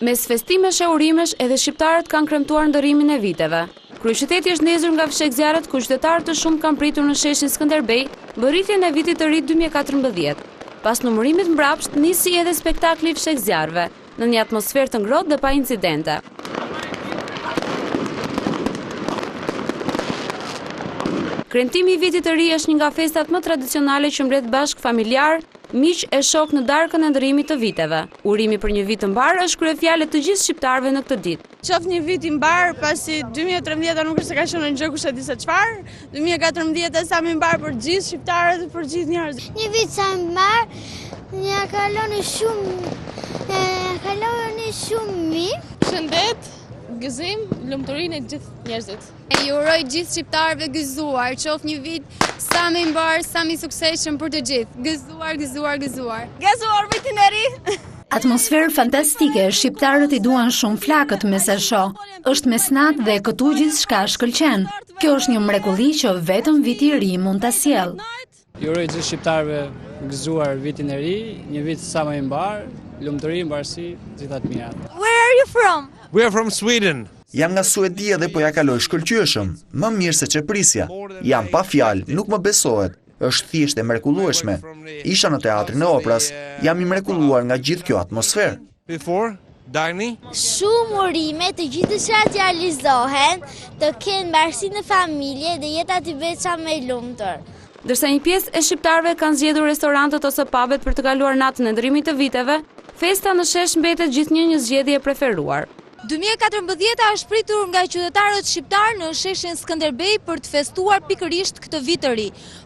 Mes festimesh e urimesh edhe shqiptarët kanë kremtuar ndërimin e viteve. Kryeqyteti është ndezur nga fshekzjarret ku qytetarë të shumë kanë pritur në sheshin Skënderbej bërritjen e vitit të ri 2014. Pas numërimit mbrapsht nisi edhe spektakli i fshekzjarreve në një atmosferë të ngrohtë dhe pa incidente. Kremtimi i vitit të ri është një nga festat më tradicionale që mbret bashk familjar, miq e shok në darkën e ndërimit të viteve. Urimi për një vit të mbar është kryefjale të gjithë shqiptarëve në këtë ditë. Qof një vit i mbar, pasi 2013 nuk është se ka qenë në gjë kush e di se çfarë, 2014 sa më mbar për gjithë shqiptarët dhe për gjithë njerëzit. Një vit sa më mbar, ja kaloni shumë mirë. Shëndet, gëzim, lumturinë e gjithë njerëzit. Ju uroj gjithë shqiptarëve gëzuar, qof një vit sa më i mbar, sa më i suksesshëm për të gjithë. Gëzuar, gëzuar, gëzuar. Gëzuar vitin e ri. Atmosferë fantastike, shqiptarët i duan shumë flakët me sa shoh. Është mesnat dhe këtu gjithçka shkëlqen. Kjo është një mrekulli që vetëm viti i ri mund ta sjellë. Ju uroj gjithë shqiptarëve gëzuar vitin e ri, një vit sa më i mbar, lumturi, mbarësi, gjitha të mira. Where are you from? We are from Sweden. Jam nga Suedia dhe po ja kaloj shkëlqyeshëm, më mirë se që prisja. Jam pa fjalë, nuk më besohet. Është thjesht e mrekullueshme. Isha në teatrin e operës, jam i mrekulluar nga gjithë kjo atmosferë. Before, Dagny. Shumë urime të gjithë që realizohen, të kenë mbarësinë në familje dhe jeta të bëhet sa më e lumtur. Dërsa një pjesë e shqiptarëve kanë zgjedhur restorantët ose pubet për të kaluar natën e ndërimit të viteve, festa në shesh mbetet gjithnjë një zgjedhje e preferuar. 2014 është pritur nga qytetarët shqiptar në sheshin Skënderbej për të festuar pikërisht këtë vit të ri.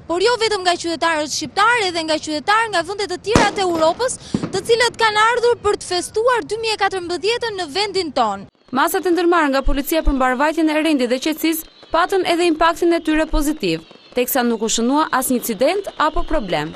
Por jo vetëm nga qytetarët shqiptar, edhe nga qytetarë nga vendet të tjera të Europës, të cilët kanë ardhur për të festuar 2014 në vendin tonë. Masat e ndërmarrë nga policia për mbarvajtjen e rendit dhe qetësisë patën edhe impaktin e tyre pozitiv, teksa nuk u shënua asnjë incident apo problem.